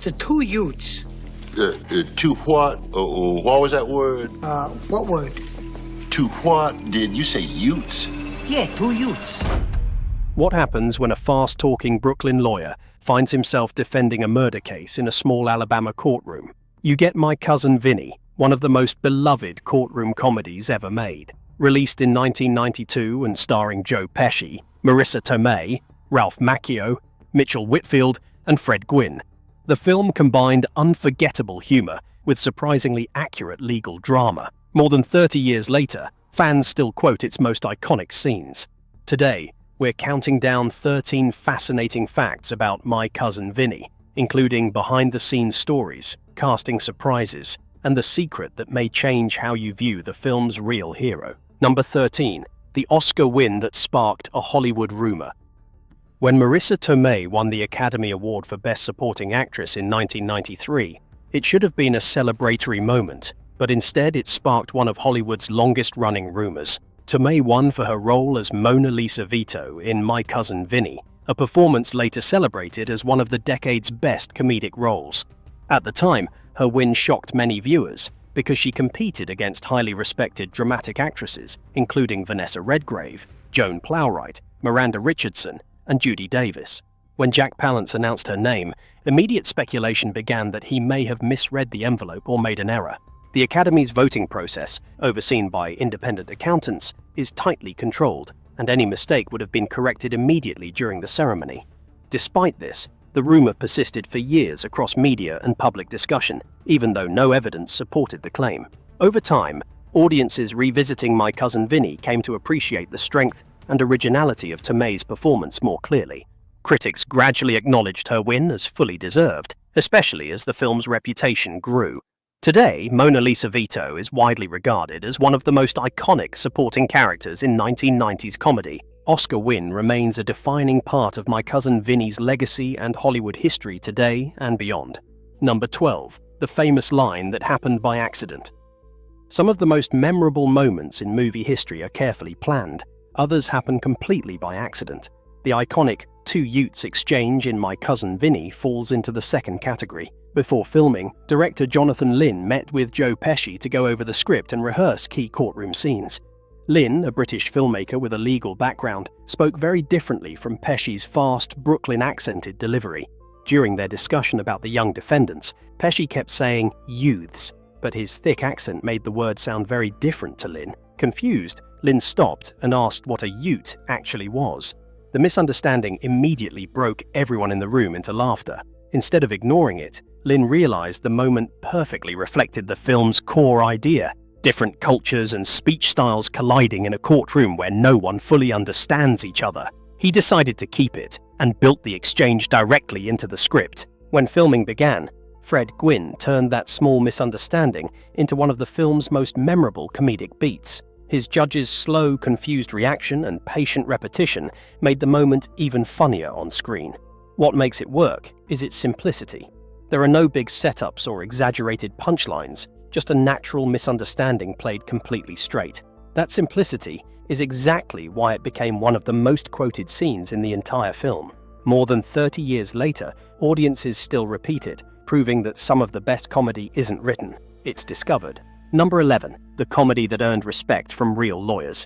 The two youths. To what? What was that word? What word? To what? Did you say youths? Yeah, two youths. What happens when a fast-talking Brooklyn lawyer finds himself defending a murder case in a small Alabama courtroom? You get My Cousin Vinny, one of the most beloved courtroom comedies ever made. Released in 1992 and starring Joe Pesci, Marisa Tomei, Ralph Macchio, Mitchell Whitfield, and Fred Gwynne. The film combined unforgettable humor with surprisingly accurate legal drama. More than 30 years later, fans still quote its most iconic scenes. Today, we're counting down 13 fascinating facts about My Cousin Vinny, including behind-the-scenes stories, casting surprises, and the secret that may change how you view the film's real hero. Number 13. The Oscar win that sparked a Hollywood rumor. When Marisa Tomei won the Academy Award for Best Supporting Actress in 1993, it should have been a celebratory moment, but instead it sparked one of Hollywood's longest-running rumors. Tomei won for her role as Mona Lisa Vito in My Cousin Vinny, a performance later celebrated as one of the decade's best comedic roles. At the time, her win shocked many viewers because she competed against highly respected dramatic actresses, including Vanessa Redgrave, Joan Plowright, Miranda Richardson, and Judy Davis. When Jack Palance announced her name, immediate speculation began that he may have misread the envelope or made an error. The Academy's voting process, overseen by independent accountants, is tightly controlled, and any mistake would have been corrected immediately during the ceremony. Despite this, the rumor persisted for years across media and public discussion, even though no evidence supported the claim. Over time, audiences revisiting My Cousin Vinny came to appreciate the strength and originality of Tomei's performance more clearly. Critics gradually acknowledged her win as fully deserved, especially as the film's reputation grew. Today, Mona Lisa Vito is widely regarded as one of the most iconic supporting characters in 1990s comedy. Oscar win remains a defining part of My Cousin Vinny's legacy and Hollywood history today and beyond. Number 12. The famous line that happened by accident. Some of the most memorable moments in movie history are carefully planned. Others happen completely by accident. The iconic two youths exchange in My Cousin Vinny falls into the second category. Before filming, director Jonathan Lynn met with Joe Pesci to go over the script and rehearse key courtroom scenes. Lynn, a British filmmaker with a legal background, spoke very differently from Pesci's fast, Brooklyn-accented delivery. During their discussion about the young defendants, Pesci kept saying youths, but his thick accent made the word sound very different to Lynn. Confused, Lynn stopped and asked what a ute actually was. The misunderstanding immediately broke everyone in the room into laughter. Instead of ignoring it, Lynn realized the moment perfectly reflected the film's core idea: different cultures and speech styles colliding in a courtroom where no one fully understands each other. He decided to keep it and built the exchange directly into the script. When filming began, Fred Gwynne turned that small misunderstanding into one of the film's most memorable comedic beats. His judge's slow, confused reaction and patient repetition made the moment even funnier on screen. What makes it work is its simplicity. There are no big setups or exaggerated punchlines, just a natural misunderstanding played completely straight. That simplicity is exactly why it became one of the most quoted scenes in the entire film. More than 30 years later, audiences still repeat it, proving that some of the best comedy isn't written, it's discovered. Number 11. The comedy that earned respect from real lawyers.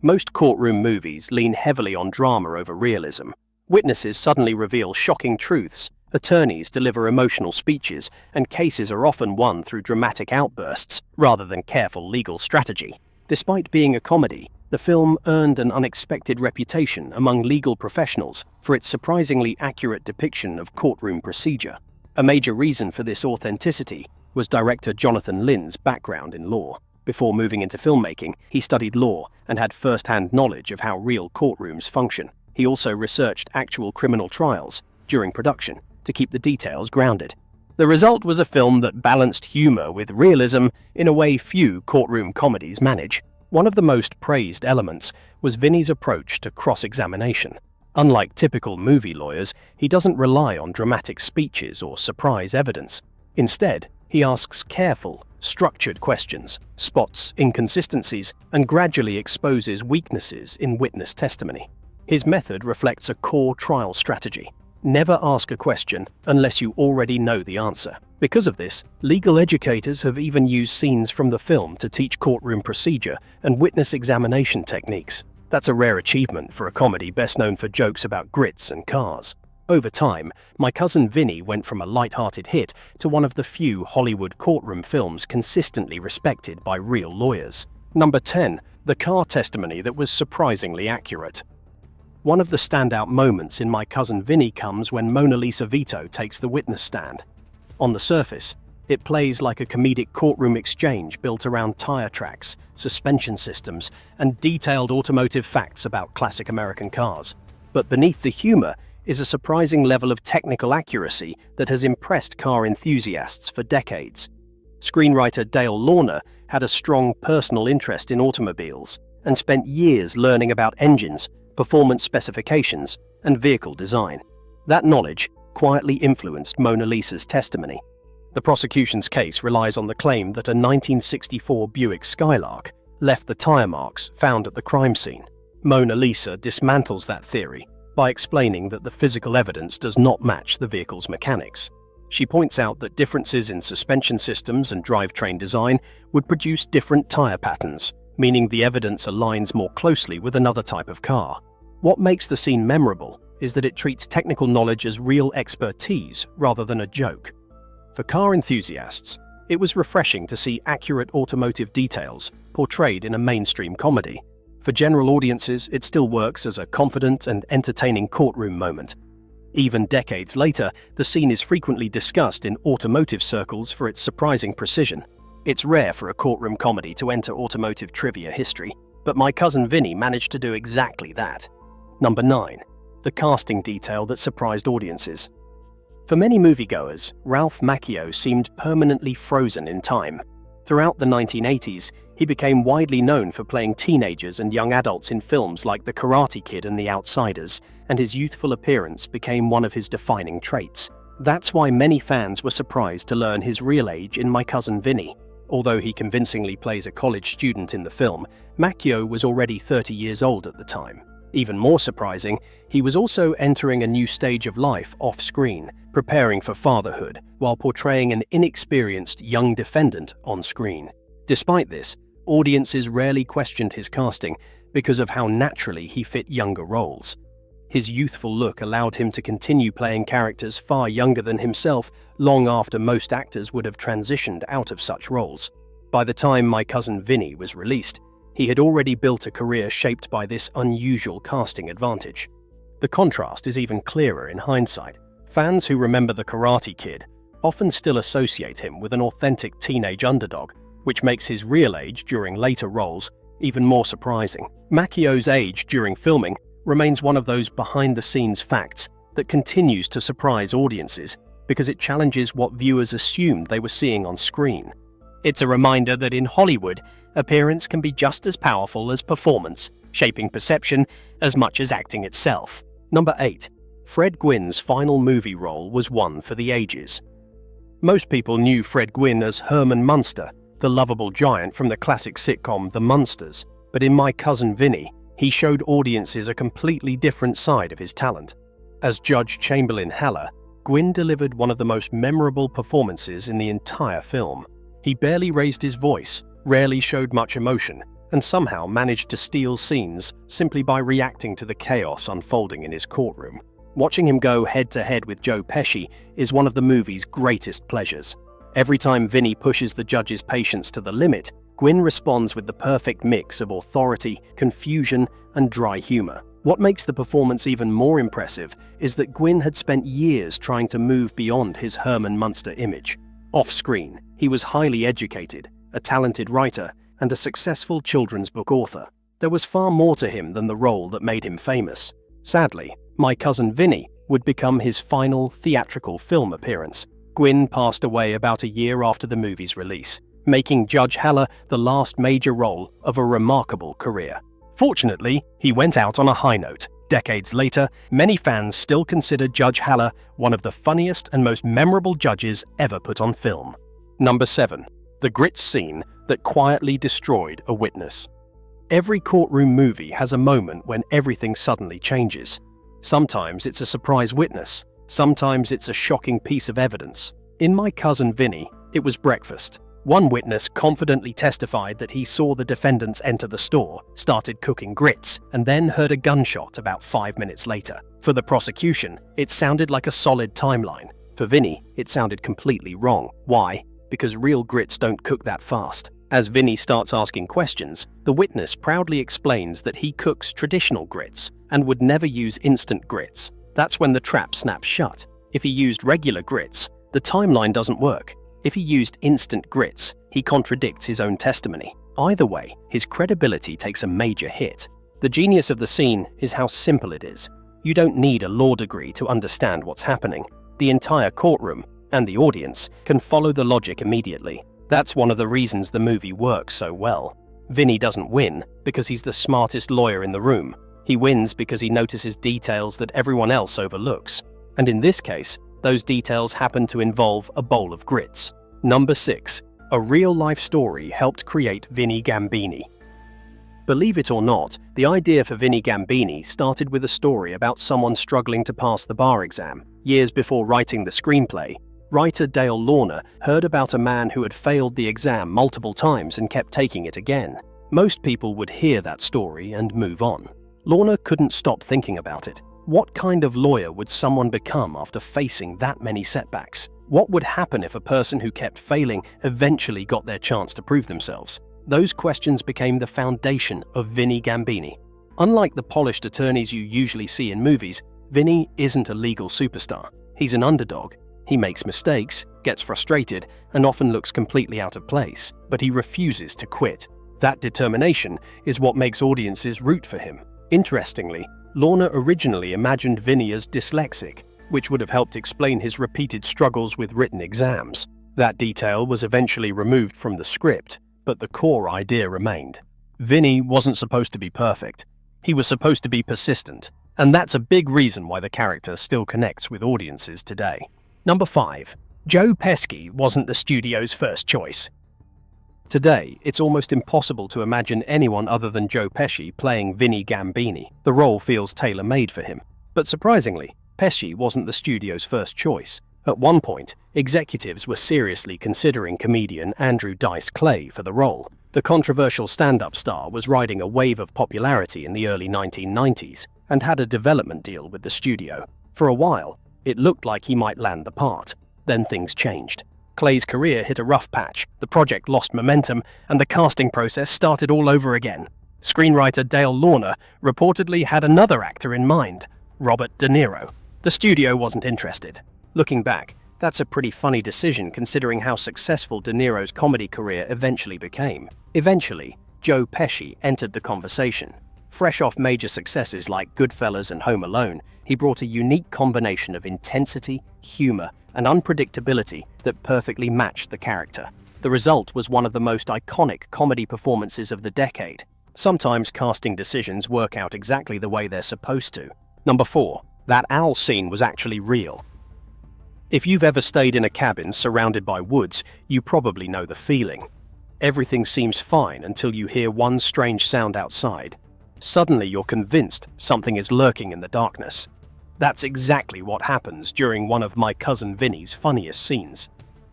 Most courtroom movies lean heavily on drama over realism. Witnesses suddenly reveal shocking truths, attorneys deliver emotional speeches, and cases are often won through dramatic outbursts rather than careful legal strategy. Despite being a comedy, the film earned an unexpected reputation among legal professionals for its surprisingly accurate depiction of courtroom procedure. A major reason for this authenticity was director Jonathan Lynn's background in law. Before moving into filmmaking, he studied law and had first-hand knowledge of how real courtrooms function. He also researched actual criminal trials during production to keep the details grounded. The result was a film that balanced humor with realism in a way few courtroom comedies manage. One of the most praised elements was Vinny's approach to cross-examination. Unlike typical movie lawyers, he doesn't rely on dramatic speeches or surprise evidence. Instead, he asks careful, structured questions, spots inconsistencies, and gradually exposes weaknesses in witness testimony. His method reflects a core trial strategy: Never ask a question unless you already know the answer. Because of this, legal educators have even used scenes from the film to teach courtroom procedure and witness examination techniques. That's a rare achievement for a comedy best known for jokes about grits and cars. Over time, My Cousin Vinny went from a light-hearted hit to one of the few Hollywood courtroom films consistently respected by real lawyers. Number 10. The car testimony that was surprisingly accurate. One of the standout moments in My Cousin Vinny comes when Mona Lisa Vito takes the witness stand. On the surface, it plays like a comedic courtroom exchange built around tire tracks, suspension systems, and detailed automotive facts about classic American cars. But beneath the humor is a surprising level of technical accuracy that has impressed car enthusiasts for decades. Screenwriter Dale Launer had a strong personal interest in automobiles and spent years learning about engines, performance specifications, and vehicle design. That knowledge quietly influenced Mona Lisa's testimony. The prosecution's case relies on the claim that a 1964 Buick Skylark left the tire marks found at the crime scene. Mona Lisa dismantles that theory by explaining that the physical evidence does not match the vehicle's mechanics. She points out that differences in suspension systems and drivetrain design would produce different tire patterns, meaning the evidence aligns more closely with another type of car. What makes the scene memorable is that it treats technical knowledge as real expertise rather than a joke. For car enthusiasts, it was refreshing to see accurate automotive details portrayed in a mainstream comedy. For general audiences, it still works as a confident and entertaining courtroom moment. Even decades later, the scene is frequently discussed in automotive circles for its surprising precision. It's rare for a courtroom comedy to enter automotive trivia history, but My Cousin Vinny managed to do exactly that. Number 9. The casting detail that surprised audiences. For many moviegoers, Ralph Macchio seemed permanently frozen in time. Throughout the 1980s, he became widely known for playing teenagers and young adults in films like The Karate Kid and The Outsiders, and his youthful appearance became one of his defining traits. That's why many fans were surprised to learn his real age in My Cousin Vinny. Although he convincingly plays a college student in the film, Macchio was already 30 years old at the time. Even more surprising, he was also entering a new stage of life off-screen, preparing for fatherhood, while portraying an inexperienced young defendant on screen. Despite this, audiences rarely questioned his casting because of how naturally he fit younger roles. His youthful look allowed him to continue playing characters far younger than himself long after most actors would have transitioned out of such roles. By the time My Cousin Vinny was released, he had already built a career shaped by this unusual casting advantage. The contrast is even clearer in hindsight. Fans who remember The Karate Kid often still associate him with an authentic teenage underdog, which makes his real age during later roles even more surprising. Macchio's age during filming remains one of those behind-the-scenes facts that continues to surprise audiences because it challenges what viewers assumed they were seeing on screen. It's a reminder that in Hollywood, appearance can be just as powerful as performance, shaping perception as much as acting itself. Number 8. Fred Gwynne's final movie role was one for the ages. Most people knew Fred Gwynne as Herman Munster, the lovable giant from the classic sitcom The Munsters, but in My Cousin Vinny, he showed audiences a completely different side of his talent. As Judge Chamberlain Haller, Gwynne delivered one of the most memorable performances in the entire film. He barely raised his voice, rarely showed much emotion, and somehow managed to steal scenes simply by reacting to the chaos unfolding in his courtroom. Watching him go head-to-head with Joe Pesci is one of the movie's greatest pleasures. Every time Vinny pushes the judge's patience to the limit, Gwynne responds with the perfect mix of authority, confusion, and dry humor. What makes the performance even more impressive is that Gwynne had spent years trying to move beyond his Herman Munster image. Off-screen, he was highly educated, a talented writer, and a successful children's book author. There was far more to him than the role that made him famous. Sadly, My Cousin Vinny would become his final theatrical film appearance. Gwynne passed away about a year after the movie's release, making Judge Haller the last major role of a remarkable career. Fortunately, he went out on a high note. Decades later, many fans still consider Judge Haller one of the funniest and most memorable judges ever put on film. Number 7. The grits scene that quietly destroyed a witness. Every courtroom movie has a moment when everything suddenly changes. Sometimes it's a surprise witness, Sometimes it's a shocking piece of evidence. In My Cousin Vinny, it was breakfast. One witness confidently testified that he saw the defendants enter the store, started cooking grits, and then heard a gunshot about 5 minutes later. For the prosecution, it sounded like a solid timeline. For Vinny, it sounded completely wrong. Why? Because real grits don't cook that fast. As Vinny starts asking questions, the witness proudly explains that he cooks traditional grits and would never use instant grits. That's when the trap snaps shut. If he used regular grits, the timeline doesn't work. If he used instant grits, he contradicts his own testimony. Either way, his credibility takes a major hit. The genius of the scene is how simple it is. You don't need a law degree to understand what's happening. The entire courtroom and the audience can follow the logic immediately. That's one of the reasons the movie works so well. Vinny doesn't win because he's the smartest lawyer in the room. He wins because he notices details that everyone else overlooks. And in this case, those details happen to involve a bowl of grits. Number 6. A real-life story helped create Vinnie Gambini. Believe it or not, the idea for Vinnie Gambini started with a story about someone struggling to pass the bar exam. Years before writing the screenplay, writer Dale Lorna heard about a man who had failed the exam multiple times and kept taking it again. Most people would hear that story and move on. Lorna couldn't stop thinking about it. What kind of lawyer would someone become after facing that many setbacks? What would happen if a person who kept failing eventually got their chance to prove themselves? Those questions became the foundation of Vinnie Gambini. Unlike the polished attorneys you usually see in movies, Vinnie isn't a legal superstar. He's an underdog. He makes mistakes, gets frustrated, and often looks completely out of place, but he refuses to quit. That determination is what makes audiences root for him. Interestingly, Lorna originally imagined Vinnie as dyslexic, which would have helped explain his repeated struggles with written exams. That detail was eventually removed from the script, but the core idea remained. Vinnie wasn't supposed to be perfect. He was supposed to be persistent, and that's a big reason why the character still connects with audiences today. Number 5. Joe Pesci wasn't the studio's first choice. Today, it's almost impossible to imagine anyone other than Joe Pesci playing Vinnie Gambini. The role feels tailor-made for him. But surprisingly, Pesci wasn't the studio's first choice. At one point, executives were seriously considering comedian Andrew Dice Clay for the role. The controversial stand-up star was riding a wave of popularity in the early 1990s and had a development deal with the studio. For a while, it looked like he might land the part. Then things changed. Clay's career hit a rough patch, the project lost momentum, and the casting process started all over again. Screenwriter Dale Lorna reportedly had another actor in mind, Robert De Niro. The studio wasn't interested. Looking back, that's a pretty funny decision considering how successful De Niro's comedy career eventually became. Eventually, Joe Pesci entered the conversation. Fresh off major successes like Goodfellas and Home Alone, he brought a unique combination of intensity, humor, and unpredictability that perfectly matched the character. The result was one of the most iconic comedy performances of the decade. Sometimes casting decisions work out exactly the way they're supposed to. Number 4. That owl scene was actually real. If you've ever stayed in a cabin surrounded by woods, you probably know the feeling. Everything seems fine until you hear one strange sound outside. Suddenly you're convinced something is lurking in the darkness. That's exactly what happens during one of My Cousin Vinny's funniest scenes.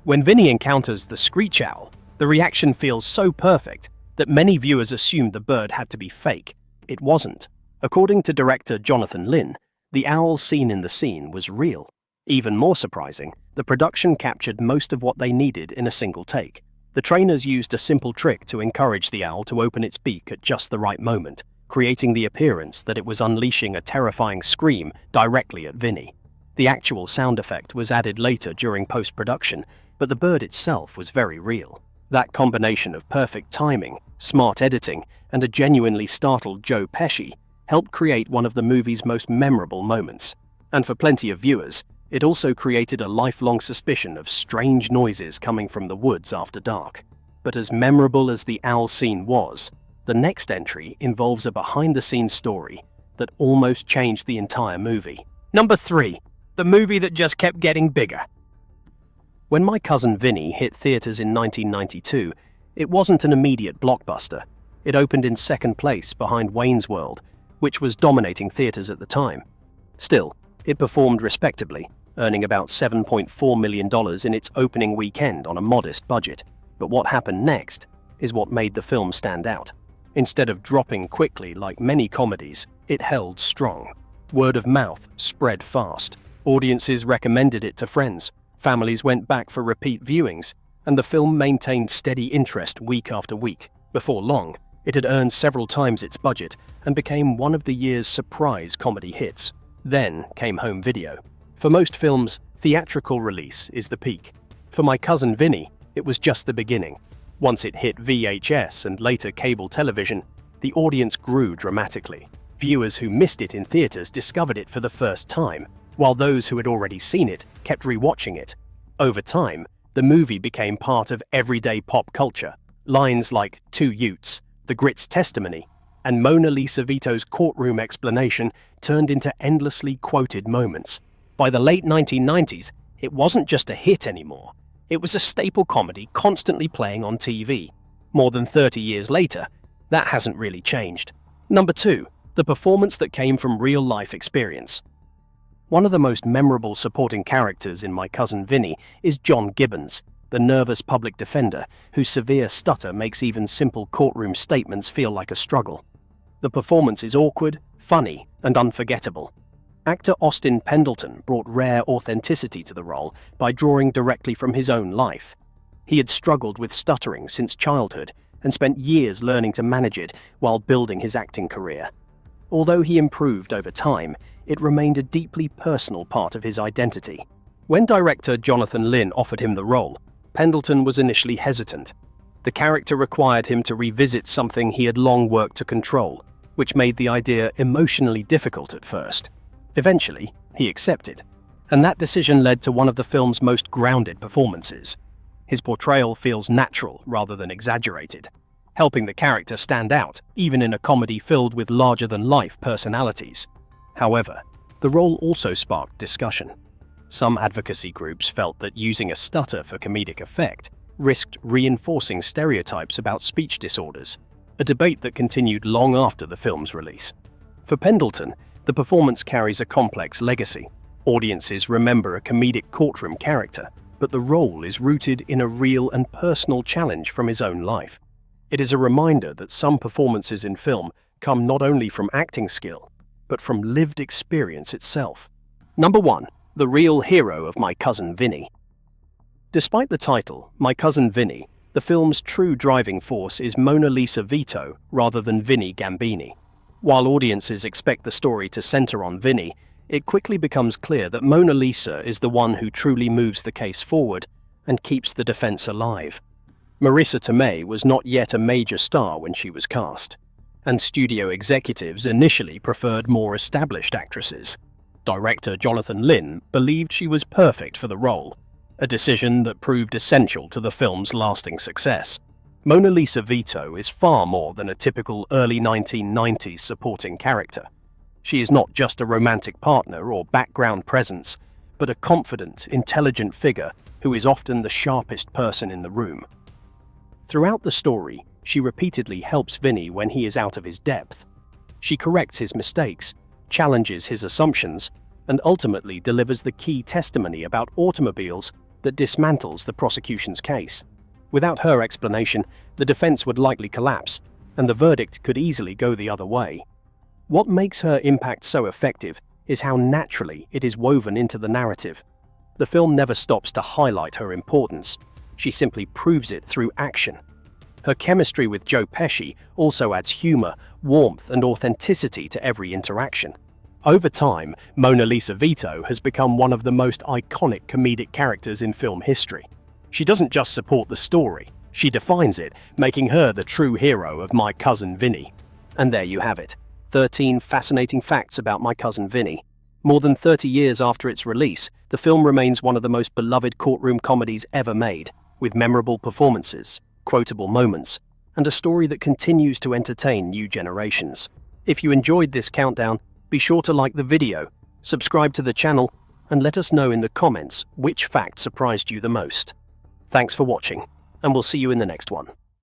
When Vinny encounters the screech owl, the reaction feels so perfect that many viewers assumed the bird had to be fake. It wasn't. According to director Jonathan Lynn, the owl seen in the scene was real. Even more surprising, the production captured most of what they needed in a single take. The trainers used a simple trick to encourage the owl to open its beak at just the right moment, creating the appearance that it was unleashing a terrifying scream directly at Vinny. The actual sound effect was added later during post-production, but the bird itself was very real. That combination of perfect timing, smart editing, and a genuinely startled Joe Pesci helped create one of the movie's most memorable moments. And for plenty of viewers, it also created a lifelong suspicion of strange noises coming from the woods after dark. But as memorable as the owl scene was, the next entry involves a behind-the-scenes story that almost changed the entire movie. Number 3. The movie that just kept getting bigger. When My Cousin Vinny hit theaters in 1992, it wasn't an immediate blockbuster. It opened in second place behind Wayne's World, which was dominating theaters at the time. Still, it performed respectably. earning about $7.4 million in its opening weekend on a modest budget. But what happened next is what made the film stand out. Instead of dropping quickly like many comedies, it held strong. Word of mouth spread fast. Audiences recommended it to friends. Families went back for repeat viewings, and the film maintained steady interest week after week. Before long, it had earned several times its budget and became one of the year's surprise comedy hits. Then came home video. For most films, theatrical release is the peak. For My Cousin Vinny, it was just the beginning. Once it hit VHS and later cable television, the audience grew dramatically. Viewers who missed it in theaters discovered it for the first time, while those who had already seen it kept rewatching it. Over time, the movie became part of everyday pop culture. Lines like "Two Utes," "The Grit's Testimony," and Mona Lisa Vito's courtroom explanation turned into endlessly quoted moments. By the late 1990s, it wasn't just a hit anymore. It was a staple comedy constantly playing on TV. More than 30 years later, that hasn't really changed. Number 2. The performance that came from real-life experience. One of the most memorable supporting characters in My Cousin Vinny is John Gibbons, the nervous public defender whose severe stutter makes even simple courtroom statements feel like a struggle. The performance is awkward, funny, and unforgettable. Actor Austin Pendleton brought rare authenticity to the role by drawing directly from his own life. He had struggled with stuttering since childhood and spent years learning to manage it while building his acting career. Although he improved over time, it remained a deeply personal part of his identity. When director Jonathan Lynn offered him the role, Pendleton was initially hesitant. The character required him to revisit something he had long worked to control, which made the idea emotionally difficult at first. Eventually, he accepted, and that decision led to one of the film's most grounded performances. His portrayal feels natural rather than exaggerated, helping the character stand out even in a comedy filled with larger-than-life personalities. However, the role also sparked discussion. Some advocacy groups felt that using a stutter for comedic effect risked reinforcing stereotypes about speech disorders, a debate that continued long after the film's release. For Pendleton, the performance carries a complex legacy. Audiences remember a comedic courtroom character, but the role is rooted in a real and personal challenge from his own life. It is a reminder that some performances in film come not only from acting skill, but from lived experience itself. Number 1. The real hero of My Cousin Vinny. Despite the title, My Cousin Vinny, the film's true driving force is Mona Lisa Vito rather than Vinnie Gambini. While audiences expect the story to center on Vinny, it quickly becomes clear that Mona Lisa is the one who truly moves the case forward and keeps the defense alive. Marisa Tomei was not yet a major star when she was cast, and studio executives initially preferred more established actresses. Director Jonathan Lynn believed she was perfect for the role, a decision that proved essential to the film's lasting success. Mona Lisa Vito is far more than a typical early 1990s supporting character. She is not just a romantic partner or background presence, but a confident, intelligent figure who is often the sharpest person in the room. Throughout the story, she repeatedly helps Vinny when he is out of his depth. She corrects his mistakes, challenges his assumptions, and ultimately delivers the key testimony about automobiles that dismantles the prosecution's case. Without her explanation, the defense would likely collapse, and the verdict could easily go the other way. What makes her impact so effective is how naturally it is woven into the narrative. The film never stops to highlight her importance. She simply proves it through action. Her chemistry with Joe Pesci also adds humor, warmth, and authenticity to every interaction. Over time, Mona Lisa Vito has become one of the most iconic comedic characters in film history. She doesn't just support the story, she defines it, making her the true hero of My Cousin Vinny. And there you have it, 13 fascinating facts about My Cousin Vinny. More than 30 years after its release, the film remains one of the most beloved courtroom comedies ever made, with memorable performances, quotable moments, and a story that continues to entertain new generations. If you enjoyed this countdown, be sure to like the video, subscribe to the channel, and let us know in the comments which fact surprised you the most. Thanks for watching, and we'll see you in the next one.